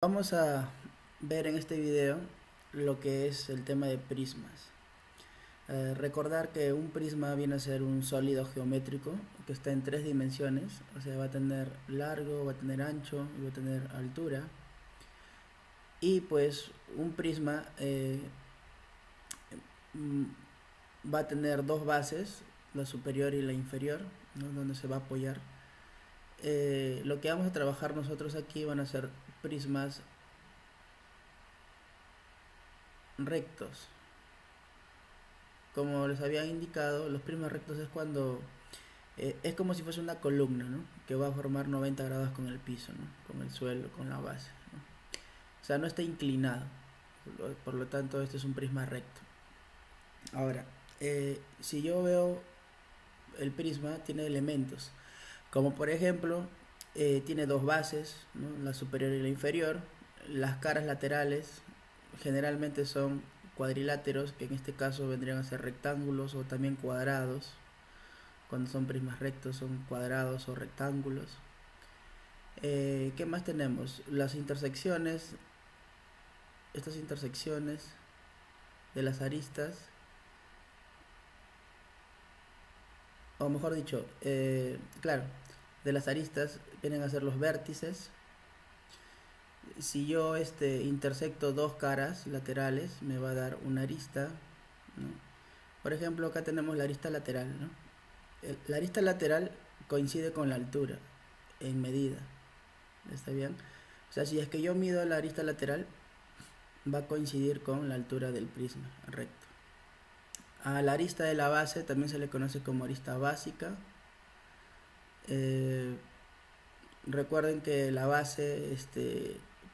Vamos a ver en este video lo que es el tema de prismas. Recordar que un prisma viene a ser un sólido geométrico que está en tres dimensiones, o sea, va a tener largo, va a tener ancho y va a tener altura. Y pues un prisma mm, va a tener dos bases, la superior y la inferior, ¿no? Donde se va a apoyar. Lo que vamos a trabajar nosotros aquí van a ser prismas rectos. Como les había indicado, los prismas rectos es cuando es como si fuese una columna, ¿no? Que va a formar 90 grados con el piso, ¿no? Con el suelo, con la base, ¿no? O sea, no está inclinado. Por lo tanto, este es un prisma recto. Ahora, si yo veo el prisma, tiene elementos, como por ejemplo, tiene dos bases, ¿no? La superior y la inferior. Las caras laterales generalmente son cuadriláteros, que en este caso vendrían a ser rectángulos o también cuadrados. Cuando son prismas rectos son cuadrados o rectángulos. ¿Qué más tenemos? Las intersecciones, estas intersecciones de las aristas, o mejor dicho, claro, de las aristas vienen a ser los vértices. Si yo intersecto dos caras laterales, me va a dar una arista, ¿no? Por ejemplo, acá tenemos la arista lateral, ¿no? La arista lateral coincide con la altura en medida. ¿Está bien? O sea, si es que yo mido la arista lateral, va a coincidir con la altura del prisma recto. A la arista de la base también se le conoce como arista básica. Eh, Recuerden que la base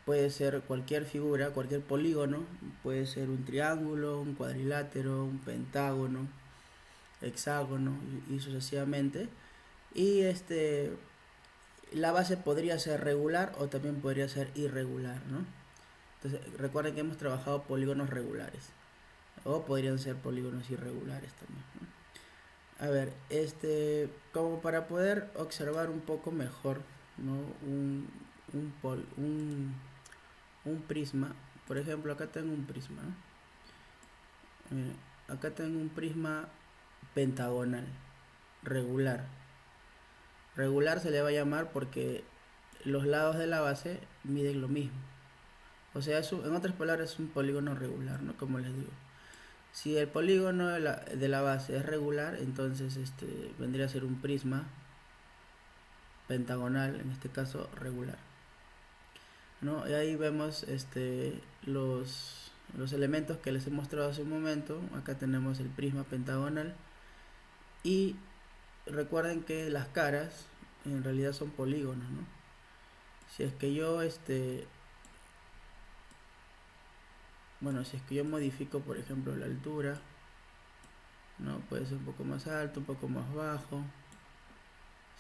puede ser cualquier figura, cualquier polígono. Puede ser un triángulo, un cuadrilátero, un pentágono, hexágono y sucesivamente. Y la base podría ser regular o también podría ser irregular, ¿no? Entonces recuerden que hemos trabajado polígonos regulares o podrían ser polígonos irregulares también, ¿no? A ver, como para poder observar un poco mejor, ¿no? Un, pol, un prisma. Por ejemplo, acá tengo un prisma, ¿no? Acá tengo un prisma pentagonal, regular. Regular se le va a llamar porque los lados de la base miden lo mismo. O sea, en otras palabras, es un polígono regular, ¿no? Como les digo. Si el polígono de la base es regular, entonces vendría a ser un prisma pentagonal, en este caso regular, ¿no? Y ahí vemos los elementos que les he mostrado hace un momento. Acá tenemos el prisma pentagonal y recuerden que las caras en realidad son polígonos, ¿no? Si es que yo si es que yo modifico, por ejemplo, la altura, ¿no? Puede ser un poco más alto, un poco más bajo.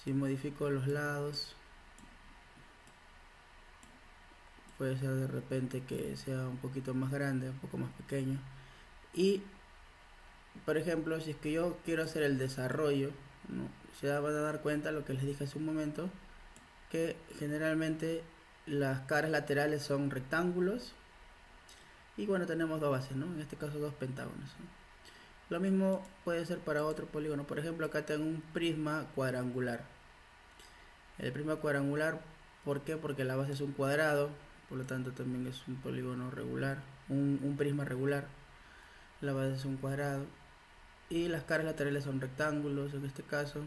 Si modifico los lados, puede ser de repente que sea un poquito más grande, un poco más pequeño. Y, por ejemplo, si es que yo quiero hacer el desarrollo, ¿no? Se van a dar cuenta, lo que les dije hace un momento, que generalmente las caras laterales son rectángulos y bueno, tenemos dos bases, ¿no? En este caso dos pentágonos, ¿no? Lo mismo puede ser para otro polígono. Por ejemplo, acá tengo un prisma cuadrangular. El prisma cuadrangular, ¿por qué? Porque la base es un cuadrado, por lo tanto también es un polígono regular, un prisma regular. La base es un cuadrado y las caras laterales son rectángulos. En este caso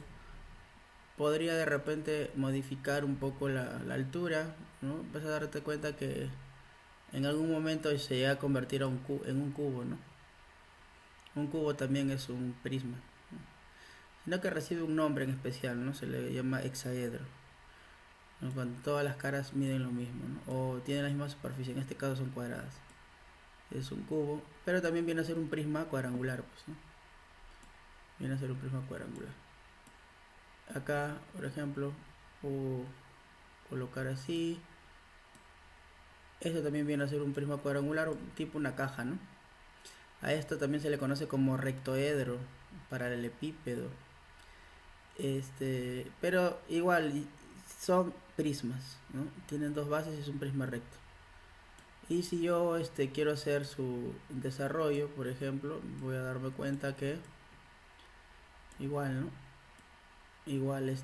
podría de repente modificar un poco la altura, ¿no? Vas a darte cuenta que en algún momento se llega a convertir en un cubo, ¿no? Un cubo también es un prisma, ¿no? Sino que recibe un nombre en especial, ¿no? Se le llama hexaedro, ¿no? Cuando todas las caras miden lo mismo, ¿no? O tienen la misma superficie, en este caso son cuadradas. Es un cubo, pero también viene a ser un prisma cuadrangular, pues, ¿no? Viene a ser un prisma cuadrangular. Acá, por ejemplo, puedo colocar así. Esto también viene a ser un prisma cuadrangular, tipo una caja, ¿no? A esto también se le conoce como rectoedro, paralelepípedo. Pero igual son prismas, ¿no? Tienen dos bases y es un prisma recto. Y si yo quiero hacer su desarrollo, por ejemplo, voy a darme cuenta que igual, ¿no? Igual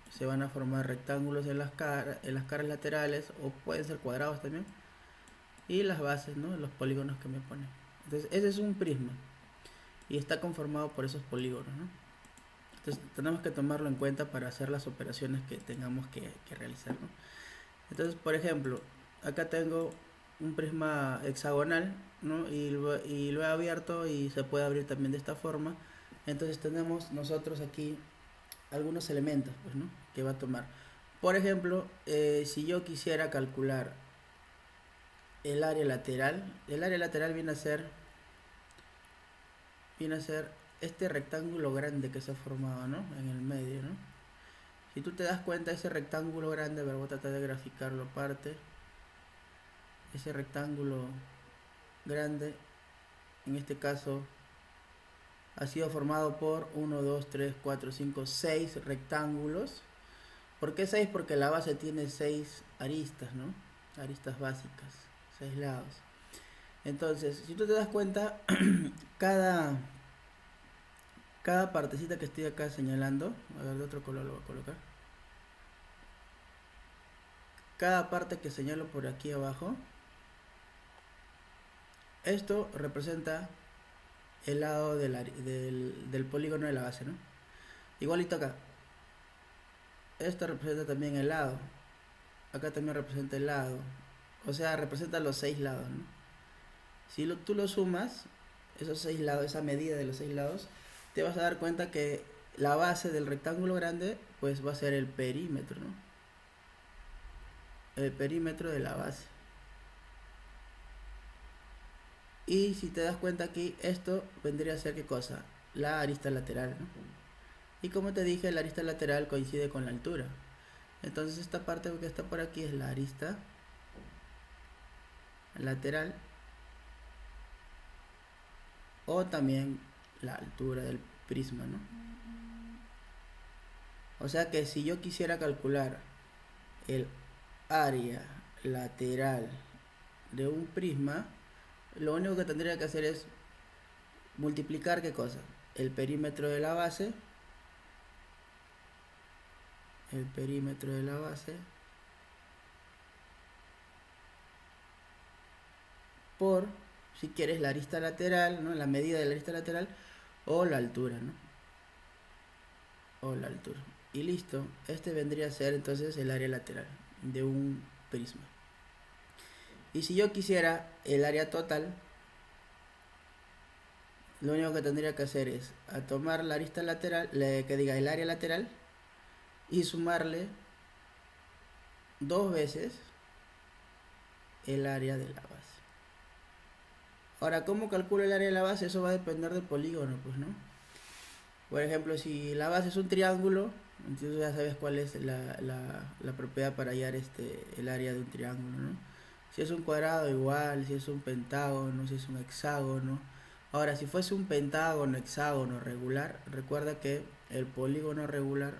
se van a formar rectángulos en las caras laterales, o pueden ser cuadrados también, y las bases, ¿no? Los polígonos que me ponen. Entonces ese es un prisma y está conformado por esos polígonos, ¿no? Entonces tenemos que tomarlo en cuenta para hacer las operaciones que tengamos que realizar, ¿no? Entonces, por ejemplo, acá tengo un prisma hexagonal, ¿no? Y lo he abierto y se puede abrir también de esta forma. Entonces tenemos nosotros aquí algunos elementos, pues, ¿no? Que va a tomar. Por ejemplo, si yo quisiera calcular el área lateral viene a ser este rectángulo grande que se ha formado, ¿no? En el medio, ¿no? Si tú te das cuenta, ese rectángulo grande, a ver, voy a tratar de graficarlo aparte. Ese rectángulo grande, en este caso, ha sido formado por 1, 2, 3, 4, 5, 6 rectángulos. ¿Por qué 6? Porque la base tiene 6 aristas, ¿no? Aristas básicas, 6 lados. Entonces, si tú te das cuenta, cada partecita que estoy acá señalando, a ver, de otro color lo voy a colocar. Cada parte que señalo por aquí abajo, esto representa el lado del polígono de la base, ¿no? Igualito acá. Esto representa también el lado. Acá también representa el lado. O sea, representa los 6 lados, ¿no? Si tú lo sumas, esos 6 lados, esa medida de los 6 lados, te vas a dar cuenta que la base del rectángulo grande, pues va a ser el perímetro, ¿no? El perímetro de la base. Y si te das cuenta aquí, esto vendría a ser, ¿qué cosa? La arista lateral, ¿no? Y como te dije, la arista lateral coincide con la altura. Entonces esta parte que está por aquí es la arista lateral, o también la altura del prisma, ¿no? O sea que si yo quisiera calcular el área lateral de un prisma, lo único que tendría que hacer es multiplicar, ¿qué cosa? El perímetro de la base, por, si quieres, la arista lateral, ¿no? La medida de la arista lateral, o la altura, ¿no? O la altura. Y listo, este vendría a ser entonces el área lateral de un prisma. Y si yo quisiera el área total, lo único que tendría que hacer es a tomar la arista lateral, que diga el área lateral, y sumarle 2 veces el área de la base. Ahora, ¿cómo calculo el área de la base? Eso va a depender del polígono, pues, ¿no? Por ejemplo, si la base es un triángulo, entonces ya sabes cuál es la propiedad para hallar el área de un triángulo, ¿no? Si es un cuadrado, igual. Si es un pentágono, si es un hexágono. Ahora, si fuese un pentágono, hexágono regular, recuerda que el polígono regular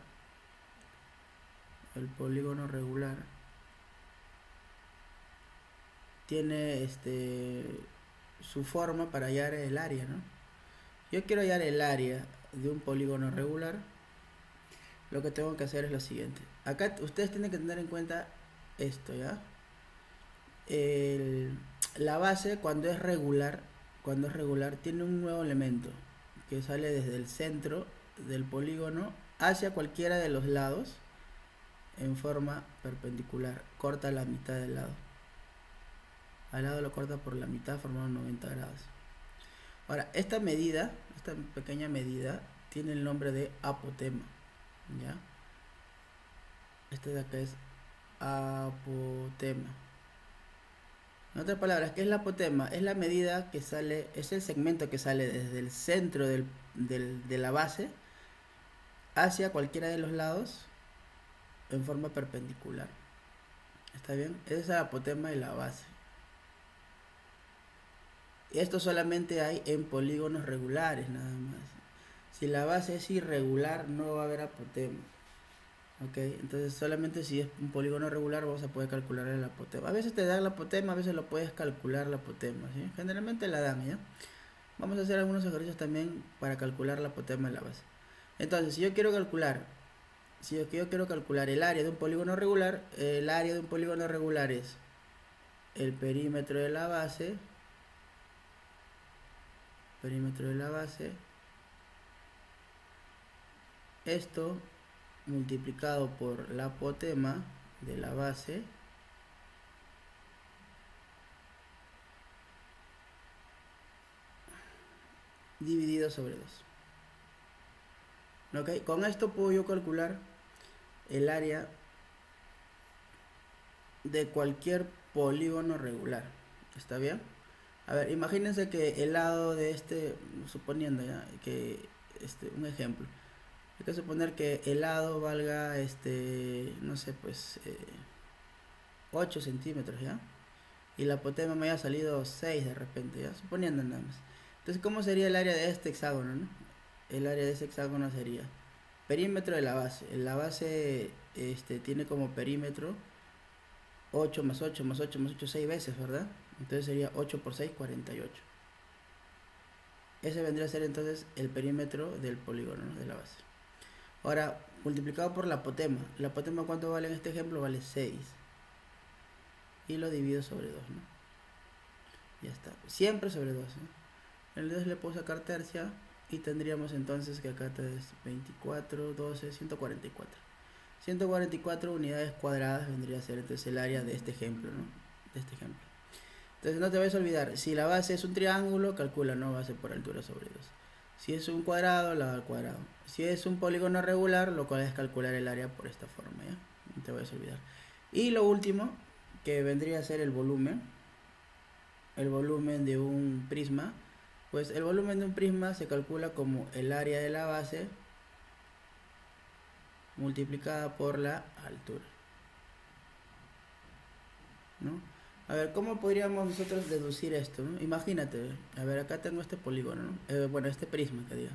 tiene su forma para hallar el área, ¿no? Yo quiero hallar el área de un polígono regular. Lo que tengo que hacer es lo siguiente. Acá ustedes tienen que tener en cuenta esto, ¿ya? La base, cuando es regular, tiene un nuevo elemento que sale desde el centro del polígono hacia cualquiera de los lados en forma perpendicular. Corta la mitad del lado. Al lado lo corta por la mitad, formando 90 grados. Ahora, esta pequeña medida, tiene el nombre de apotema, ¿ya? Este de acá es apotema. En otras palabras, ¿qué es la apotema? Es la medida que sale, es el segmento que sale desde el centro de la base hacia cualquiera de los lados en forma perpendicular. ¿Está bien? Esa es la apotema de la base. Esto solamente hay en polígonos regulares, nada más. Si la base es irregular, no va a haber apotema. Ok, entonces solamente si es un polígono regular vamos a poder calcular el apotema. A veces te dan el apotema, a veces lo puedes calcular el apotema, ¿sí? Generalmente la dan, ¿ya? Vamos a hacer algunos ejercicios también para calcular el apotema de la base. Entonces, si yo quiero calcular el área de un polígono regular, el área de un polígono regular es el perímetro de la base, esto multiplicado por la apotema de la base dividido sobre 2. ¿Ok? Con esto puedo yo calcular el área de cualquier polígono regular. ¿Está bien? A ver, imagínense que el lado de suponiendo ya que un ejemplo, hay que suponer que el lado valga no sé, pues 8 centímetros, ¿ya? Y la apotema me haya salido 6 de repente, ¿ya? Suponiendo nada más. Entonces, ¿cómo sería el área de este hexágono, no? El área de ese hexágono sería perímetro de la base. La base tiene como perímetro 8 más 8 más 8 más 8, 6 veces, ¿verdad? Entonces sería 8 por 6, 48. Ese vendría a ser entonces el perímetro del polígono, ¿no? De la base. Ahora, multiplicado por la apotema. La apotema, ¿cuánto vale en este ejemplo? Vale 6. Y lo divido sobre 2, ¿no? Ya está. Siempre sobre 2, ¿no? El 2 le puedo sacar tercia y tendríamos entonces que acá es 24, 12, 144. 144 unidades cuadradas vendría a ser entonces el área de este ejemplo, ¿no? De este ejemplo. Entonces no te vayas a olvidar, si la base es un triángulo, calcula, ¿no? Base por altura sobre 2. Si es un cuadrado, la al cuadrado. Si es un polígono regular, lo cual es calcular el área por esta forma, ¿ya? No te vayas a olvidar. Y lo último, que vendría a ser el volumen de un prisma, pues el volumen de un prisma se calcula como el área de la base multiplicada por la altura, ¿no? A ver, ¿cómo podríamos nosotros deducir esto, ¿no? Imagínate, a ver, acá tengo este polígono, ¿no? Bueno, este prisma que diga.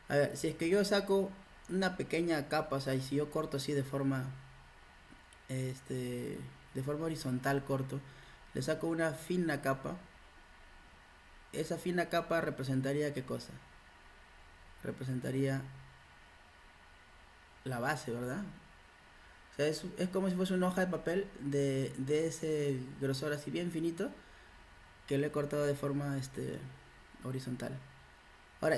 A ver, si es que yo saco una pequeña capa, o sea, y si yo corto así de forma horizontal corto, le saco una fina capa, esa fina capa representaría ¿qué cosa? Representaría la base, ¿verdad? O sea, es como si fuese una hoja de papel de ese grosor así bien finito que lo he cortado de forma horizontal. Ahora,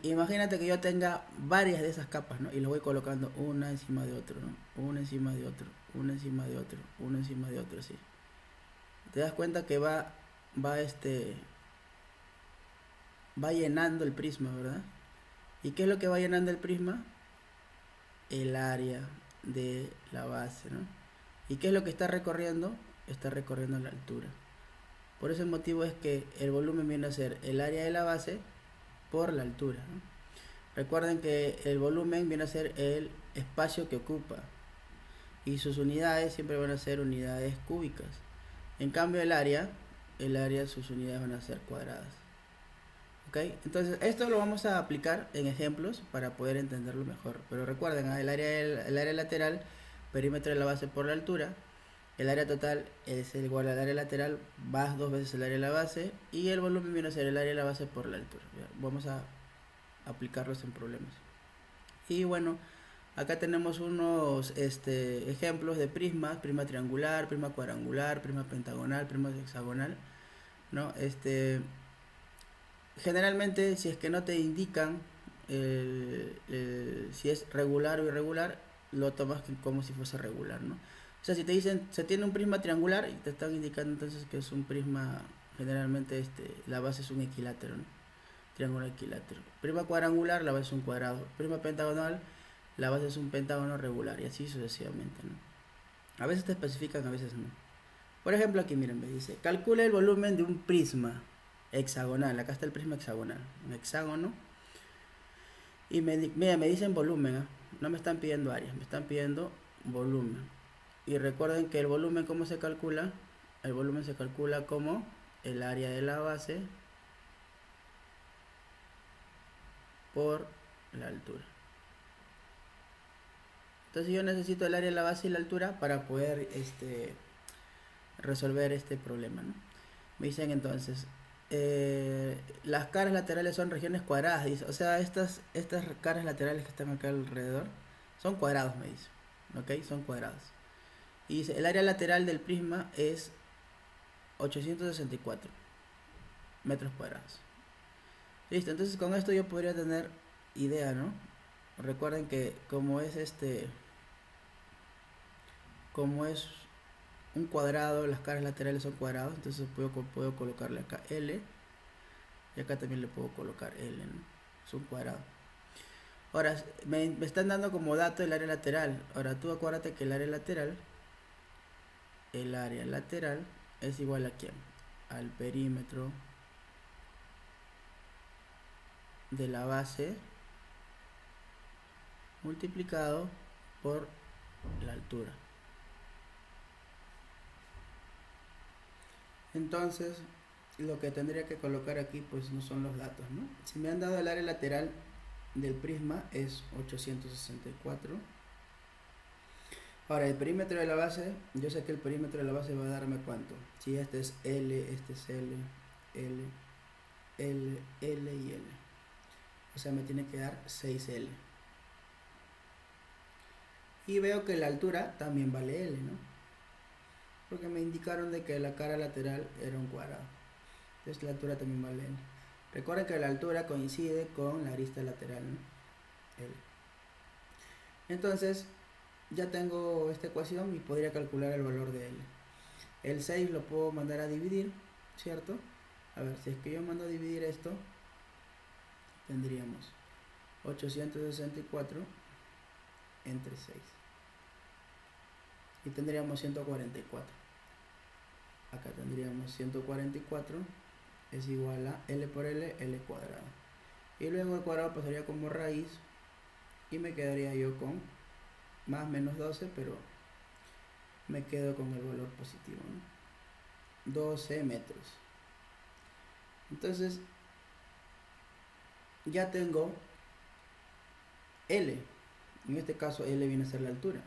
imagínate que yo tenga varias de esas capas, ¿no? Y los voy colocando una encima de otro, ¿no? Una encima de otro, una encima de otro, una encima de otro, así. Te das cuenta que va este, va llenando el prisma, ¿verdad? ¿Y qué es lo que va llenando el prisma? El área de la base, ¿no? ¿Y qué es lo que está recorriendo? Está recorriendo la altura. Por ese motivo es que el volumen viene a ser el área de la base por la altura, ¿no? Recuerden que el volumen viene a ser el espacio que ocupa y sus unidades siempre van a ser unidades cúbicas. En cambio sus unidades van a ser cuadradas. ¿Ok? Entonces esto lo vamos a aplicar en ejemplos para poder entenderlo mejor. Pero recuerden, el área lateral, perímetro de la base por la altura. El área total es igual al área lateral más 2 veces el área de la base. Y el volumen viene a ser el área de la base por la altura. Vamos a aplicarlos en problemas. Y bueno, acá tenemos unos ejemplos de prismas: prisma triangular, prisma cuadrangular, prisma pentagonal, prisma hexagonal, ¿no? Generalmente, si es que no te indican si es regular o irregular, lo tomas como si fuese regular, ¿no? O sea, si te dicen se tiene un prisma triangular y te están indicando entonces que es un prisma, generalmente la base es un equilátero, ¿no? Triángulo equilátero. Prisma cuadrangular, la base es un cuadrado. Prisma pentagonal, la base es un pentágono regular, y así sucesivamente, ¿no? A veces te especifican, a veces no. Por ejemplo, aquí miren, me dice, calcula el volumen de un prisma hexagonal. Acá está el prisma hexagonal, un hexágono. Y mira, me dicen volumen, ¿eh? No me están pidiendo áreas, me están pidiendo volumen. Y recuerden que el volumen, ¿cómo se calcula? El volumen se calcula como el área de la base por la altura. Entonces yo necesito el área de la base y la altura para poder resolver este problema, ¿no? Me dicen entonces, las caras laterales son regiones cuadradas, dice. O sea, estas caras laterales que están acá alrededor son cuadrados, me dice. ¿Ok? Son cuadrados. Y dice, el área lateral del prisma es 864 metros cuadrados. Listo, entonces con esto yo podría tener idea, ¿no? Recuerden que como es un cuadrado, las caras laterales son cuadrados, entonces puedo colocarle acá L y acá también le puedo colocar L, ¿no? Es un cuadrado. Ahora, me están dando como dato el área lateral. Ahora tú acuérdate que el área lateral es igual a ¿quién? Al perímetro de la base multiplicado por la altura. Entonces, lo que tendría que colocar aquí pues no son los datos, ¿no? Si me han dado el área lateral del prisma es 864. Ahora, el perímetro de la base, yo sé que el perímetro de la base va a darme cuánto. Si este es L, este es L, L, L, L y L. O sea, me tiene que dar 6L. Y veo que la altura también vale L, ¿no? Porque me indicaron de que la cara lateral era un cuadrado. Entonces la altura también vale L. Recuerden que la altura coincide con la arista lateral, ¿no? L. Entonces, ya tengo esta ecuación y podría calcular el valor de L. El 6 lo puedo mandar a dividir, ¿cierto? A ver, si es que yo mando a dividir esto, tendríamos 864 entre 6. Y tendríamos 144. Acá tendríamos 144 es igual a L por L, L cuadrado. Y luego el cuadrado pasaría como raíz y me quedaría yo con más menos 12, pero me quedo con el valor positivo, ¿no? 12 metros. Entonces, ya tengo L. En este caso, L viene a ser la altura.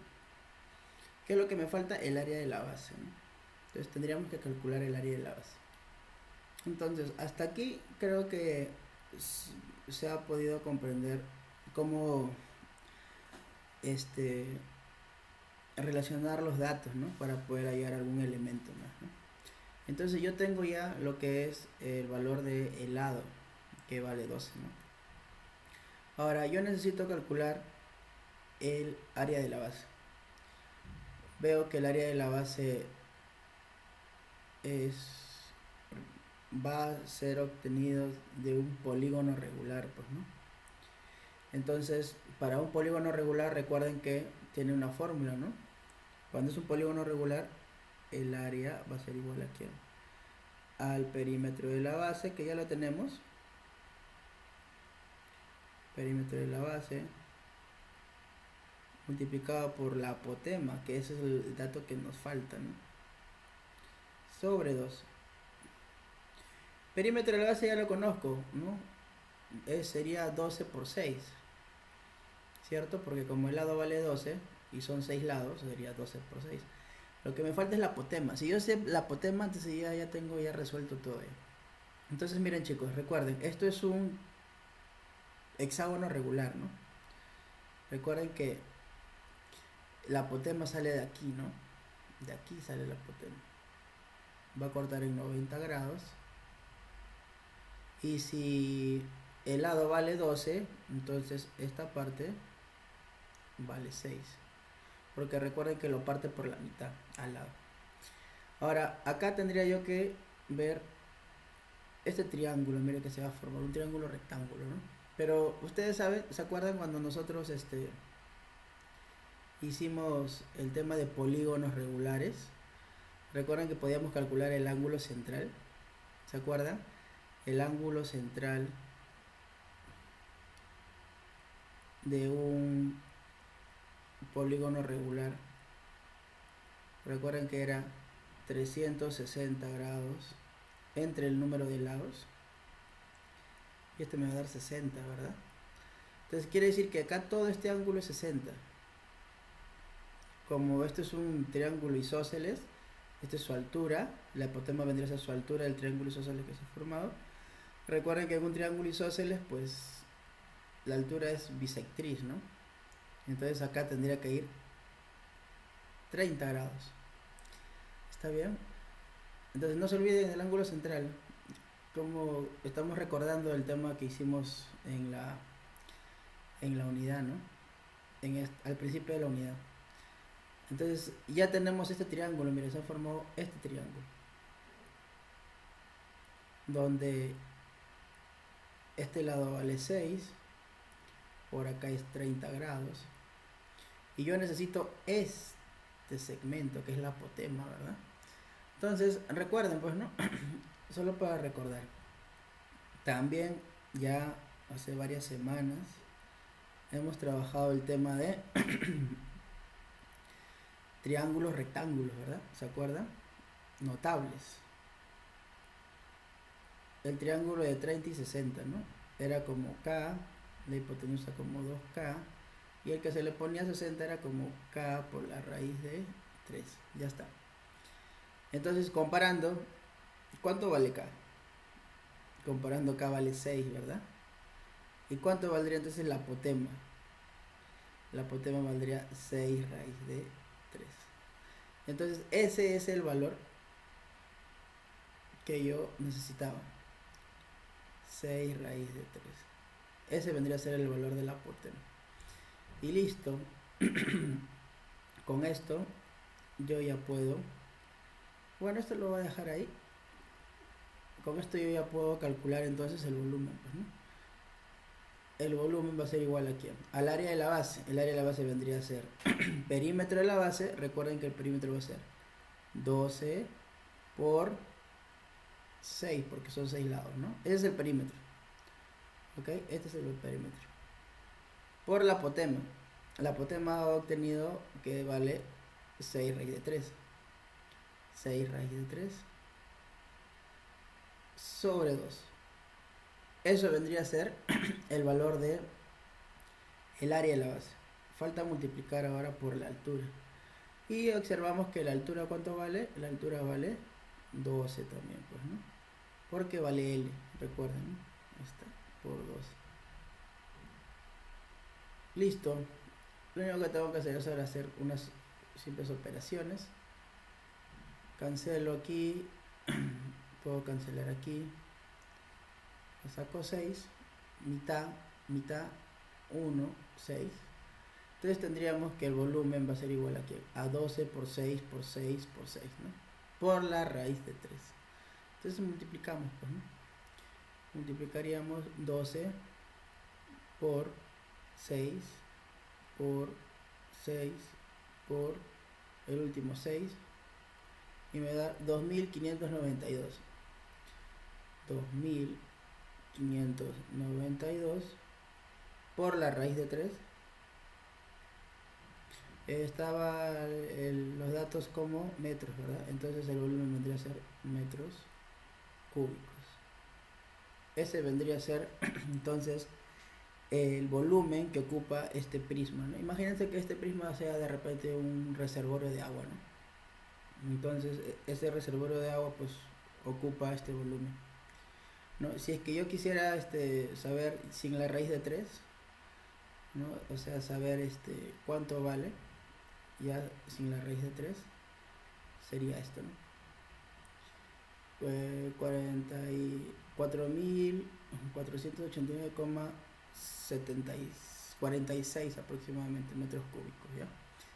¿Qué es lo que me falta? El área de la base, ¿no? Entonces, tendríamos que calcular el área de la base. Entonces, hasta aquí creo que se ha podido comprender cómo relacionar los datos, ¿no? Para poder hallar algún elemento más, ¿no? Entonces yo tengo ya lo que es el valor de el lado, que vale 12, ¿no? Ahora yo necesito calcular el área de la base. Veo que el área de la base va a ser obtenido de un polígono regular, pues, ¿no? Entonces, para un polígono regular, recuerden que tiene una fórmula, ¿no? Cuando es un polígono regular, el área va a ser igual a ¿quién? Al perímetro de la base, que ya lo tenemos. Perímetro de la base multiplicado por la apotema, que ese es el dato que nos falta, ¿no? Sobre 2. Perímetro de la base ya lo conozco, ¿no? Sería 12 por 6, ¿cierto? Porque como el lado vale 12 y son 6 lados, sería 12 por 6. Lo que me falta es la apotema. Si yo sé la apotema, entonces ya tengo ya resuelto todo. Entonces miren chicos, recuerden, esto es un hexágono regular, ¿no? Recuerden que la apotema sale de aquí, ¿no? De aquí sale la apotema. Va a cortar en 90 grados. Y si el lado vale 12, entonces esta parte vale 6. Porque recuerden que lo parte por la mitad al lado. Ahora, acá tendría yo que ver este triángulo. Miren que se va a formar un triángulo rectángulo, ¿no? Pero ustedes saben, ¿se acuerdan cuando nosotros hicimos el tema de polígonos regulares? Recuerdan que podíamos calcular el ángulo central. ¿Se acuerdan? El ángulo central de un polígono regular. Recuerden que era 360 grados entre el número de lados. Y este me va a dar 60, ¿verdad? Entonces quiere decir que acá todo este ángulo es 60. como esto es un triángulo isósceles, esta es su altura, la apotema vendría a ser su altura del triángulo isósceles que se ha formado. Recuerden que en un triángulo isósceles, pues la altura es bisectriz, ¿no? Entonces acá tendría que ir 30 grados. ¿Está bien? Entonces no se olviden del ángulo central. Como estamos recordando el tema que hicimos en la unidad, ¿no? Al principio de la unidad. Entonces ya tenemos este triángulo, miren, se ha formado este triángulo. Donde este lado vale 6, por acá es 30 grados. Y yo necesito este segmento, que es la apotema, ¿verdad? Entonces, recuerden, pues, ¿no? Solo para recordar. También ya hace varias semanas hemos trabajado el tema de triángulos rectángulos, ¿verdad? ¿Se acuerdan? Notables. El triángulo de 30 y 60, ¿no? Era como K, la hipotenusa como 2K, y el que se le ponía 60 era como K por la raíz de 3. Ya está. Entonces, comparando, ¿cuánto vale K? Comparando K vale 6, ¿verdad? ¿Y cuánto valdría entonces la apotema? La apotema valdría 6 raíz de 3. Entonces, ese es el valor que yo necesitaba. 6 raíz de 3. Ese vendría a ser el valor de la apotema. Y listo. Con esto yo ya puedo, bueno, esto lo voy a dejar ahí. Con esto yo ya puedo calcular entonces el volumen, pues, ¿no? El volumen va a ser igual a ¿quién? Al área de la base. El área de la base vendría a ser perímetro de la base. Recuerden que el perímetro va a ser 12 por 6, porque son 6 lados, ¿no? Ese es el perímetro. ¿Ok? Este es el perímetro. Por la apotema. La apotema ha obtenido que vale 6 raíz de 3. 6 raíz de 3 sobre 2. Eso vendría a ser el valor de el área de la base. Falta multiplicar ahora por la altura. Y observamos que la altura, ¿cuánto vale? La altura vale 12 también, pues, ¿no? Porque vale L, recuerden, ¿no? Ahí está, por 12. Listo. Lo único que tengo que hacer es ahora hacer unas simples operaciones. Cancelo aquí. Puedo cancelar aquí. Saco 6. Mitad, 1, 6. Entonces tendríamos que el volumen va a ser igual a 12 por 6 por 6 por 6, ¿no? Por la raíz de 3. Entonces multiplicamos, pues, ¿no? Multiplicaríamos 12 por 6 por 6 por el último 6 y me da 2592. 2592 por la raíz de 3. Estaba los datos como metros, ¿verdad? Entonces el volumen vendría a ser metros cúbicos. Ese vendría a ser entonces el volumen que ocupa este prisma, ¿no? Imagínense que este prisma sea de repente un reservorio de agua, ¿no? Entonces ese reservorio de agua pues ocupa este volumen, ¿no? Si es que yo quisiera saber sin la raíz de 3, ¿no? O sea, saber cuánto vale ya sin la raíz de 3, sería esto, ¿no? 44.489,46 aproximadamente metros cúbicos, ¿ya?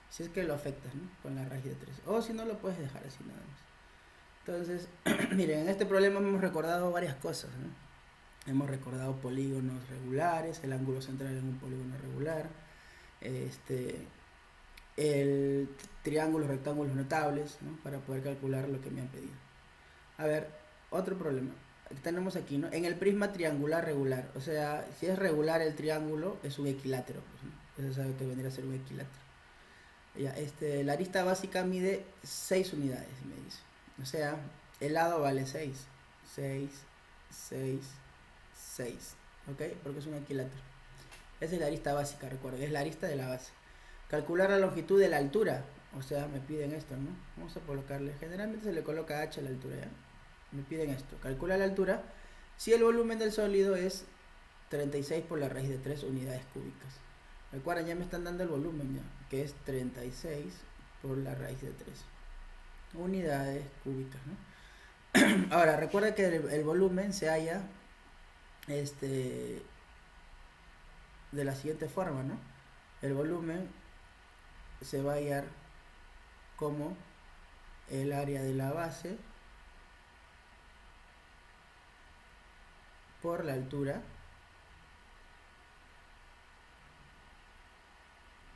Si es que lo afectas, ¿no? Con la raíz de 3, o si no lo puedes dejar así nada más. Entonces, miren, en este problema hemos recordado varias cosas, ¿no? Hemos recordado polígonos regulares, el ángulo central en un polígono regular, el triángulos, rectángulos notables, ¿no? Para poder calcular lo que me han pedido. A ver, otro problema que tenemos aquí, ¿no? En el prisma triangular regular, o sea, si es regular el triángulo, es un equilátero, pues, ¿no? Eso sabe que vendría a ser un equilátero. Ya, la arista básica mide 6 unidades, me dice. O sea, el lado vale 6. 6, 6, 6. ¿Ok? Porque es un equilátero. Esa es la arista básica, recuerden, es la arista de la base. Calcular la longitud de la altura. O sea, me piden esto, ¿no? Vamos a colocarle, generalmente se le coloca h a la altura, ¿ya? Me piden esto, calcula la altura si el volumen del sólido es 36 por la raíz de 3 unidades cúbicas. Recuerden, ya me están dando el volumen, ya, que es 36 por la raíz de 3 unidades cúbicas, ¿no? Ahora, recuerda que el volumen se halla de la siguiente forma, ¿no? El volumen se va a hallar como el área de la base por la altura,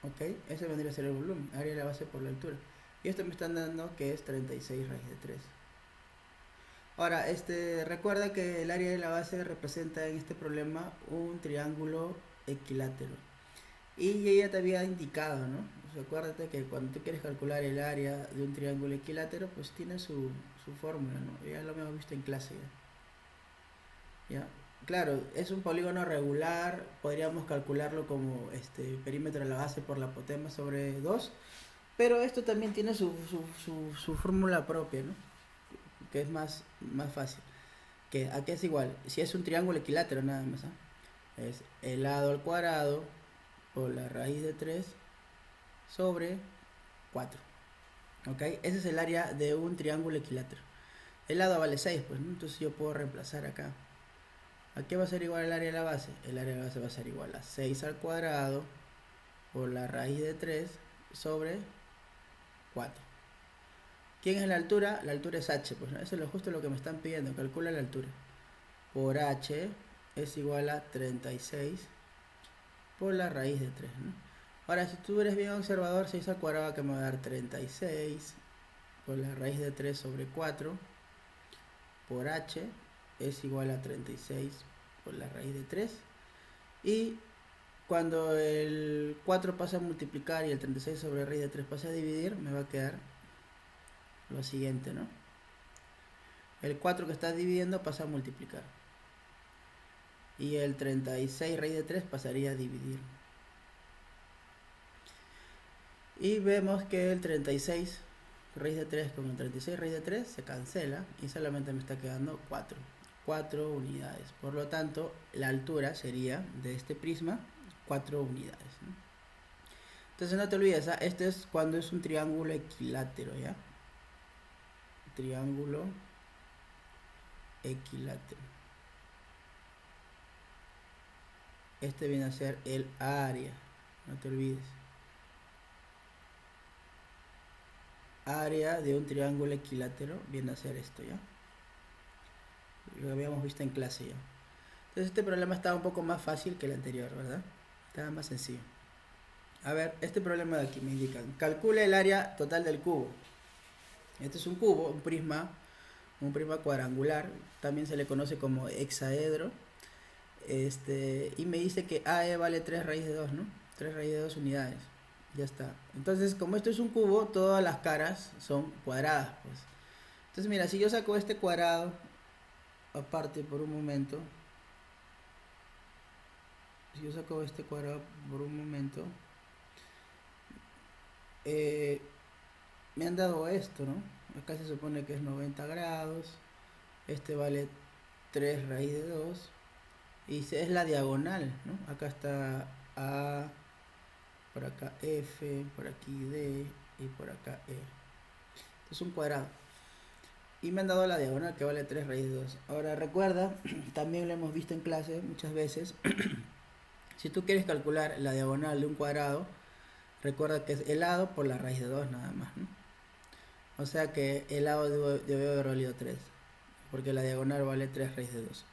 ok, ese vendría a ser el volumen, área de la base por la altura, y esto me están dando que es 36 raíz de 3. Ahora, recuerda que el área de la base representa en este problema un triángulo equilátero, y ella te había indicado, ¿no? Pues acuérdate que cuando tú quieres calcular el área de un triángulo equilátero, pues tiene su fórmula, ¿no? Ya lo hemos visto en clase ya. Claro, es un polígono regular, podríamos calcularlo como perímetro de la base por la apotema sobre 2, pero esto también tiene su fórmula propia, ¿no? Que es más fácil. Que aquí es igual, si es un triángulo equilátero nada más, ¿eh? Es el lado al cuadrado por la raíz de 3 sobre 4. ¿Ok? Ese es el área de un triángulo equilátero. El lado vale 6, pues, ¿no? Entonces yo puedo reemplazar acá. ¿A qué va a ser igual el área de la base? El área de la base va a ser igual a 6 al cuadrado por la raíz de 3 sobre 4. ¿Quién es la altura? La altura es h, pues, ¿no? Eso es justo lo que me están pidiendo. Calcula la altura. Por h es igual a 36 por la raíz de 3, ¿no? Ahora, si tú eres bien observador, 6 al cuadrado que me va a dar 36 por la raíz de 3 sobre 4 por h es igual a 36 por la raíz de 3. Y cuando el 4 pasa a multiplicar y el 36 sobre raíz de 3 pasa a dividir, me va a quedar lo siguiente, ¿no? El 4 que está dividiendo pasa a multiplicar. Y el 36 raíz de 3 pasaría a dividir. Y vemos que el 36 raíz de 3 con el 36 raíz de 3 se cancela y solamente me está quedando 4 unidades. Por lo tanto, la altura sería de este prisma 4 unidades, ¿no? Entonces no te olvides, ¿eh? Este es cuando es un triángulo equilátero, ¿ya? Triángulo equilátero. Este viene a ser el área, no te olvides. Área de un triángulo equilátero viene a ser esto, ¿ya? Lo habíamos visto en clase ya. Entonces este problema estaba un poco más fácil que el anterior, ¿verdad? Estaba más sencillo. A ver, este problema de aquí me indican. Calcula el área total del cubo. Este es un cubo, un prisma cuadrangular. También se le conoce como hexaedro. Y me dice que AE vale 3 raíz de 2, ¿no? 3 raíz de 2 unidades. Ya está. Entonces, como esto es un cubo, todas las caras son cuadradas, pues. Entonces, mira, si yo saco este cuadrado aparte por un momento, si yo saco este cuadrado por un momento, me han dado esto, ¿no? Acá se supone que es 90 grados, este vale 3 raíz de 2 y es la diagonal, ¿no? Acá está A, por acá F, por aquí D y por acá E. Es un cuadrado. Y me han dado la diagonal que vale 3 raíz de 2. Ahora recuerda, también lo hemos visto en clase muchas veces, si tú quieres calcular la diagonal de un cuadrado, recuerda que es el lado por la raíz de 2 nada más, ¿no? O sea que el lado debe haber valido 3, porque la diagonal vale 3 raíz de 2.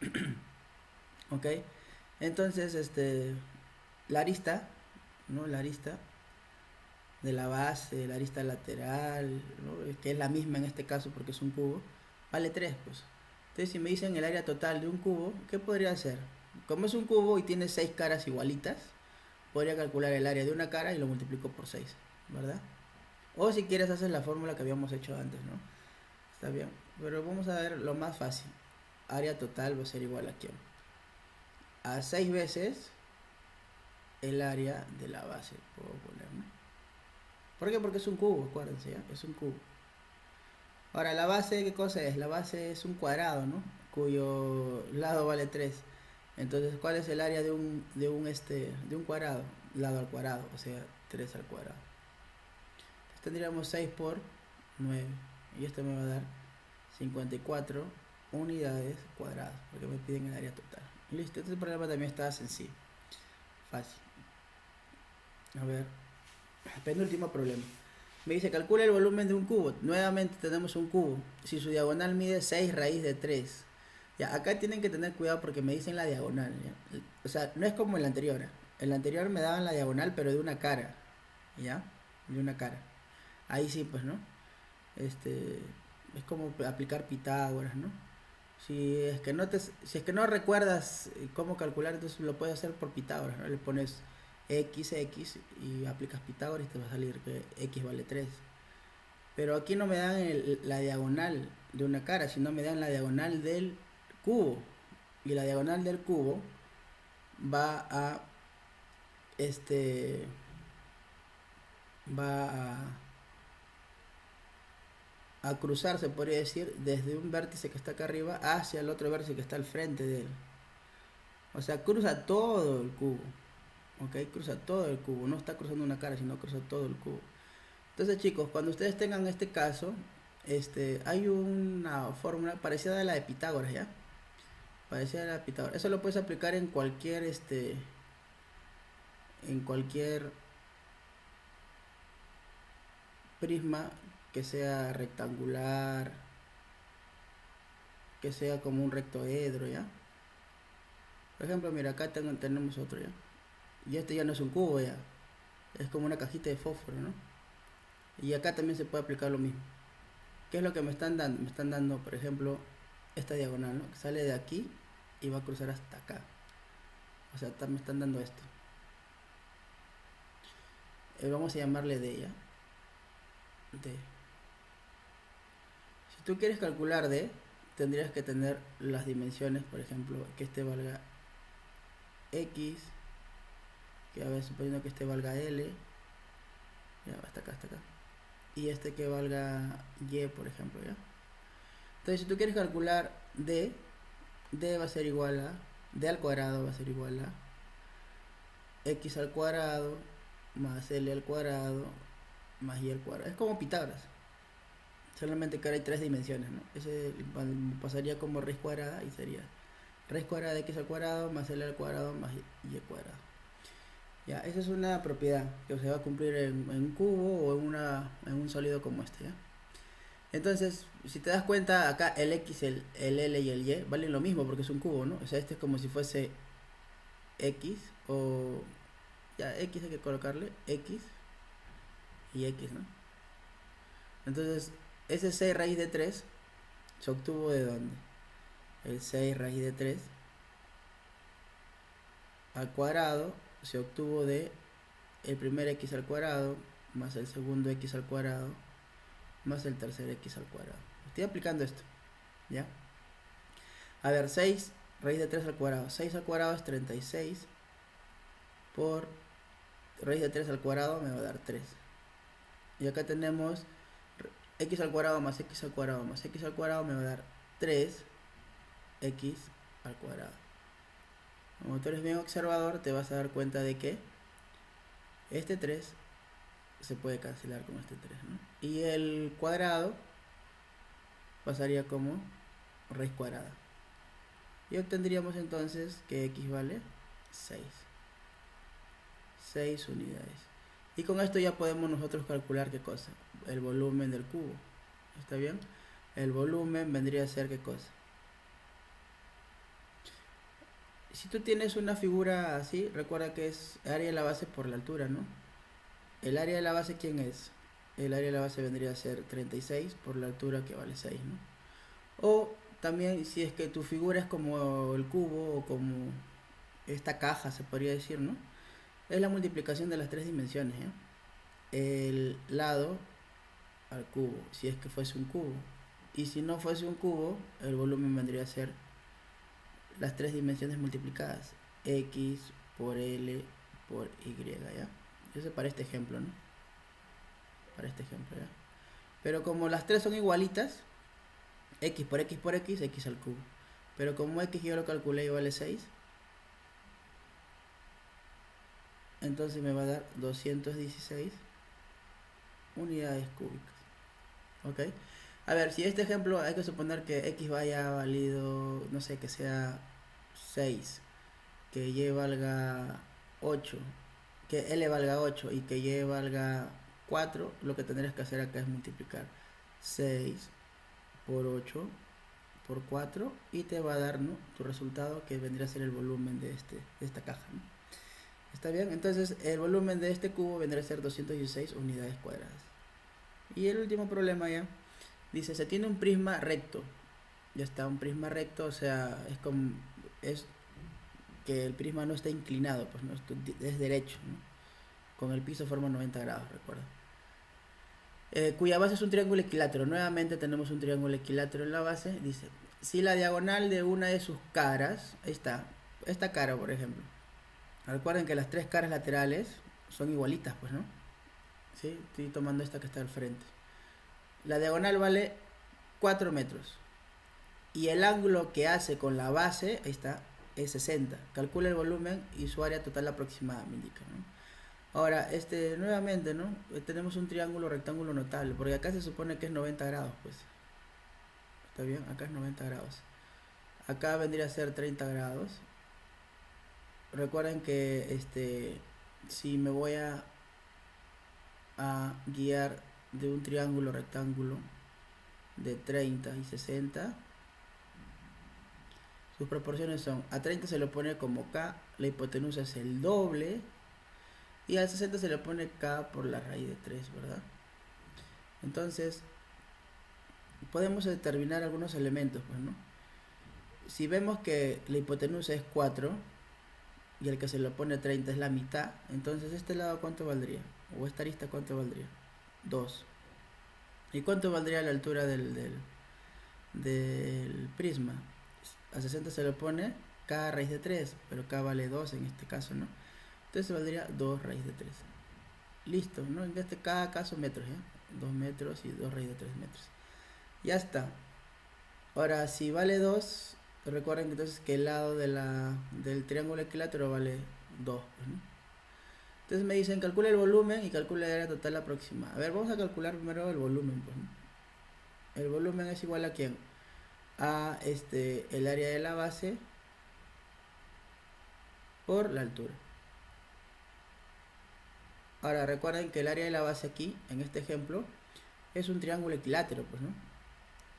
¿Ok? Entonces, la arista, ¿no? La arista de la base, la arista lateral, ¿no? Que es la misma en este caso porque es un cubo, vale 3, pues. Entonces, si me dicen el área total de un cubo, ¿qué podría hacer? Como es un cubo y tiene 6 caras igualitas, podría calcular el área de una cara y lo multiplico por 6, ¿verdad? O si quieres hacer la fórmula que habíamos hecho antes, ¿no? Está bien, pero vamos a ver lo más fácil. Área total va a ser igual a ¿quién? A 6 veces el área de la base, puedo poner, ¿no? ¿Por qué? Porque es un cubo, acuérdense, ¿ya? Es un cubo. Ahora, la base, ¿qué cosa es? La base es un cuadrado, ¿no? Cuyo lado vale 3. Entonces, ¿cuál es el área de un cuadrado? Lado al cuadrado, o sea, 3 al cuadrado. Entonces, tendríamos 6 por 9. Y esto me va a dar 54 unidades cuadradas, porque me piden el área total. Listo, este problema también está sencillo. Fácil. A ver, penúltimo problema. Me dice, calcula el volumen de un cubo. Nuevamente tenemos un cubo. Si su diagonal mide 6 raíz de 3. Ya, acá tienen que tener cuidado porque me dicen la diagonal. ¿Ya? O sea, no es como el anterior. El anterior me daban la diagonal, pero de una cara. ¿Ya? De una cara. Ahí sí, pues, ¿no? Es como aplicar Pitágoras, ¿no? Si es que no recuerdas cómo calcular, entonces lo puedes hacer por Pitágoras, ¿no? Le pones x y aplicas Pitágoras y te va a salir que x vale 3. Pero aquí no me dan la diagonal de una cara, sino me dan la diagonal del cubo. Y la diagonal del cubo va a este va a cruzar, se podría decir, desde un vértice que está acá arriba hacia el otro vértice que está al frente de él. O sea, cruza todo el cubo. ¿Ok? Cruza todo el cubo. No está cruzando una cara, sino cruza todo el cubo. Entonces, chicos, cuando ustedes tengan este caso, hay una fórmula parecida a la de Pitágoras, ¿ya? Parecida a la de Pitágoras. Eso lo puedes aplicar en cualquier prisma que sea rectangular, que sea como un rectoedro, ¿ya? Por ejemplo, mira, acá tenemos otro, ¿ya? Y este ya no es un cubo, ya. Es como una cajita de fósforo, ¿no? Y acá también se puede aplicar lo mismo. ¿Qué es lo que me están dando? Me están dando, por ejemplo, esta diagonal, ¿no? Que sale de aquí y va a cruzar hasta acá. O sea, me están dando esto. Vamos a llamarle D, ¿ya? D. Si tú quieres calcular D, tendrías que tener las dimensiones, por ejemplo, que este valga X, que a ver, suponiendo que este valga L, ya, hasta acá, y este que valga Y, por ejemplo, ¿ya? Entonces, si tú quieres calcular D va a ser igual a, D al cuadrado va a ser igual a X al cuadrado más L al cuadrado más Y al cuadrado. Es como Pitágoras, solamente que ahora hay 3 dimensiones, ¿no? Ese pasaría como raíz cuadrada y sería raíz cuadrada de X al cuadrado más L al cuadrado más Y al cuadrado. Ya, esa es una propiedad que se va a cumplir en un cubo o en un sólido como este, ¿ya? Entonces, si te das cuenta, acá el X, el L y el Y valen lo mismo porque es un cubo, ¿no? O sea, este es como si fuese X o... Ya, X hay que colocarle X y X, ¿no? Entonces, ese 6 raíz de 3 se obtuvo de dónde? El 6 raíz de 3 al cuadrado se obtuvo de el primer X al cuadrado más el segundo X al cuadrado más el tercer X al cuadrado. Estoy aplicando esto, ¿ya? A ver, 6 raíz de 3 al cuadrado. 6 al cuadrado es 36 por raíz de 3 al cuadrado me va a dar 3. Y acá tenemos X al cuadrado más X al cuadrado más X al cuadrado me va a dar 3X al cuadrado. Como tú eres bien observador, te vas a dar cuenta de que este 3 se puede cancelar con este 3, ¿no? Y el cuadrado pasaría como raíz cuadrada. Y obtendríamos entonces que X vale 6. 6 unidades. Y con esto ya podemos nosotros calcular qué cosa. El volumen del cubo. ¿Está bien? El volumen vendría a ser qué cosa. Si tú tienes una figura así, recuerda que es área de la base por la altura, ¿no? El área de la base, ¿quién es? El área de la base vendría a ser 36 por la altura que vale 6, ¿no? O también si es que tu figura es como el cubo o como esta caja, se podría decir, ¿no? Es la multiplicación de las 3 dimensiones, ¿eh? El lado al cubo, si es que fuese un cubo. Y si no fuese un cubo, el volumen vendría a ser las 3 dimensiones multiplicadas. X por L por Y, ¿ya? Eso para este ejemplo, ¿no? para este ejemplo, ¿ya? Pero como las tres son igualitas, x por x por x, x al cubo. Pero como x yo lo calculé y vale 6, entonces me va a dar 216 unidades cúbicas. ¿Ok? A ver, si este ejemplo hay que suponer que x vaya valido, no sé, que sea 6, que y valga 8, que L valga 8 y que Y valga 4, lo que tendrías que hacer acá es multiplicar 6 por 8 por 4 y te va a dar, ¿no?, tu resultado, que vendría a ser el volumen de esta caja, ¿no? ¿Está bien? Entonces el volumen de este cubo vendría a ser 216 unidades cuadradas. Y el último problema ya dice, se tiene un prisma recto. Ya está, un prisma recto, o sea, es que el prisma no está inclinado, pues no es derecho, ¿no? Con el piso forma 90 grados, recuerda. Cuya base es un triángulo equilátero. Nuevamente tenemos un triángulo equilátero en la base. Dice, si la diagonal de una de sus caras, ahí está, esta cara por ejemplo, recuerden que las tres caras laterales son igualitas, pues, ¿no? ¿Sí? Estoy tomando esta que está al frente. La diagonal vale 4 metros. Y el ángulo que hace con la base, ahí está, es 60. Calcula el volumen y su área total aproximada, me indica, ¿no? Ahora, nuevamente, ¿no? Tenemos un triángulo rectángulo notable, porque acá se supone que es 90 grados, pues. ¿Está bien? Acá es 90 grados. Acá vendría a ser 30 grados. Recuerden que si me voy a guiar de un triángulo rectángulo de 30 y 60, sus proporciones son, a 30 se le pone como K, la hipotenusa es el doble, y al 60 se le pone K por la raíz de 3, ¿verdad? Entonces, podemos determinar algunos elementos, pues, ¿no? Si vemos que la hipotenusa es 4 y el que se le pone 30 es la mitad, entonces este lado ¿cuánto valdría? O esta arista ¿cuánto valdría? 2. ¿Y cuánto valdría la altura del prisma? A 60 se le pone K raíz de 3, pero K vale 2 en este caso, ¿no? Entonces valdría 2 raíz de 3. Listo, ¿no? En cada caso metros, ¿ya? 2 metros y 2 raíz de 3 metros. Ya está. Ahora, si vale 2, recuerden entonces que el lado del triángulo equilátero vale 2, pues, ¿no? Entonces me dicen, calcula el volumen y calcula el área total aproximada. A ver, vamos a calcular primero el volumen, pues, ¿no? El volumen es igual a ¿quién? A el área de la base por la altura. Ahora recuerden que el área de la base aquí, en este ejemplo, es un triángulo equilátero, pues, ¿no?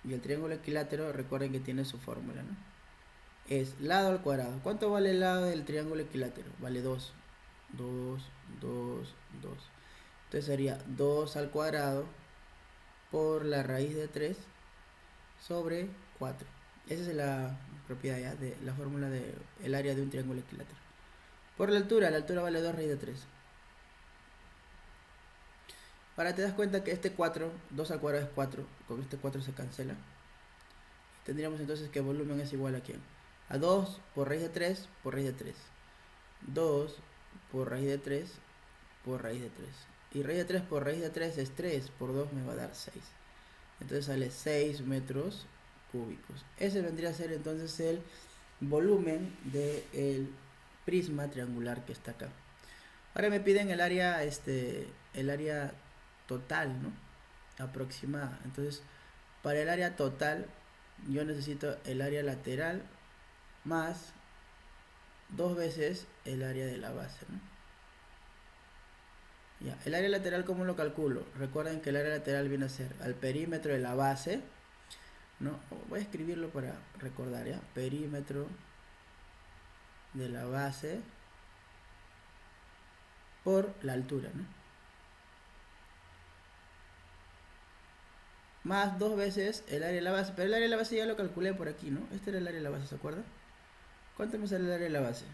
Y el triángulo equilátero, recuerden que tiene su fórmula, ¿no? Es lado al cuadrado. ¿Cuánto vale el lado del triángulo equilátero? Vale 2. 2, 2, 2. Entonces sería 2 al cuadrado por la raíz de 3 sobre 4. Esa es la propiedad ya de la fórmula del área de un triángulo equilátero. Por la altura vale 2 raíz de 3. Ahora te das cuenta que este 4, 2 al cuadrado es 4, con este 4 se cancela. Tendríamos entonces que el volumen es igual a ¿quién? A 2 por raíz de 3 por raíz de 3. 2 por raíz de 3 por raíz de 3. Y raíz de 3 por raíz de 3 es 3, por 2 me va a dar 6. Entonces sale 6 metros cúbicos. Ese vendría a ser entonces el volumen del prisma triangular que está acá. Ahora me piden el área total, ¿no? Aproximada. Entonces, para el área total, yo necesito el área lateral más 2 veces el área de la base, ¿no? Ya, el área lateral, ¿cómo lo calculo? Recuerden que el área lateral viene a ser al perímetro de la base, ¿no? Voy a escribirlo para recordar, ¿ya? Perímetro de la base por la altura, ¿no? Más 2 veces el área de la base. Pero el área de la base ya lo calculé por aquí, ¿no? Este era el área de la base, ¿se acuerda? ¿Cuánto me sale el área de la base?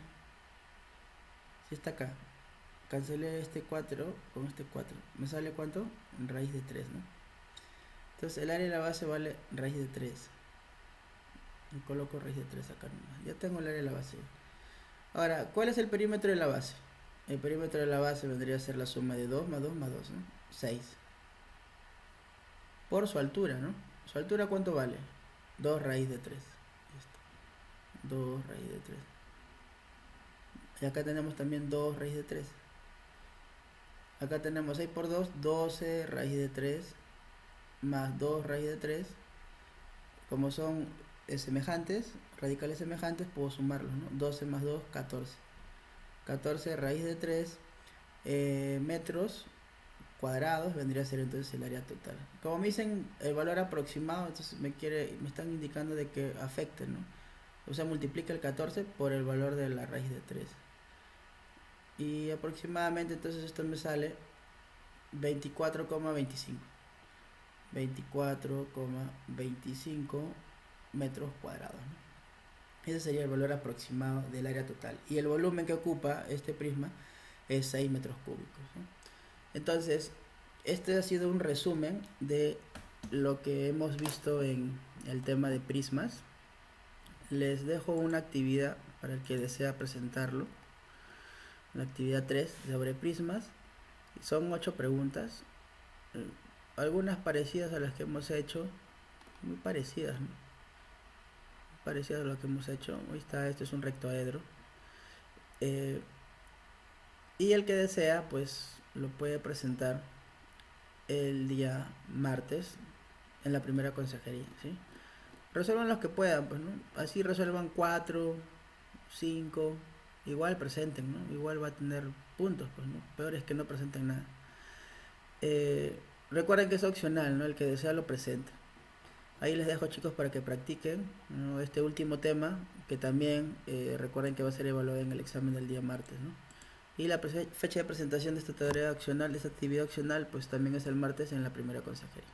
Si está acá. Cancelé este 4 con este 4. ¿Me sale cuánto? Raíz de 3, ¿no? Entonces el área de la base vale raíz de 3. Y coloco raíz de 3 acá nomás. Ya tengo el área de la base. Ahora, ¿cuál es el perímetro de la base? El perímetro de la base vendría a ser la suma de 2 más 2 más 2, ¿no? 6. por su altura, ¿no? ¿Su altura cuánto vale? 2 raíz de 3. 2 raíz de 3. Y acá tenemos también 2 raíz de 3. Acá tenemos 6 por 2, 12 raíz de 3 más 2 raíz de 3. Como son semejantes, radicales semejantes, puedo sumarlos, ¿no? 12 más 2, 14. 14 raíz de 3 metros cuadrados vendría a ser entonces el área total. Como me dicen el valor aproximado, entonces me están indicando de que afecte, ¿no? O sea, multiplica el 14 por el valor de la raíz de 3. Y aproximadamente entonces esto me sale 24,25. 24,25 metros cuadrados, ¿no? Ese sería el valor aproximado del área total. Y el volumen que ocupa este prisma es 6 metros cúbicos, ¿no? Entonces, este ha sido un resumen de lo que hemos visto en el tema de prismas. Les dejo una actividad para el que desea presentarlo. La actividad 3 sobre prismas. Son 8 preguntas. Algunas parecidas a las que hemos hecho. Muy parecidas, ¿no? Parecidas a lo que hemos hecho. Ahí está, este es un rectoedro. Y el que desea, pues lo puede presentar el día martes en la primera consejería, ¿sí? Resuelvan los que puedan, pues, ¿no? Así resuelvan 4, 5, igual presenten, ¿no? Igual va a tener puntos, pues, ¿no? Peor es que no presenten nada. Recuerden que es opcional, ¿no? El que desea lo presenta. Ahí les dejo, chicos, para que practiquen, ¿no? Este último tema, que también recuerden que va a ser evaluado en el examen del día martes, ¿no? Y la fecha de presentación de esta tarea opcional, de esta actividad opcional, pues también es el martes en la primera consejería.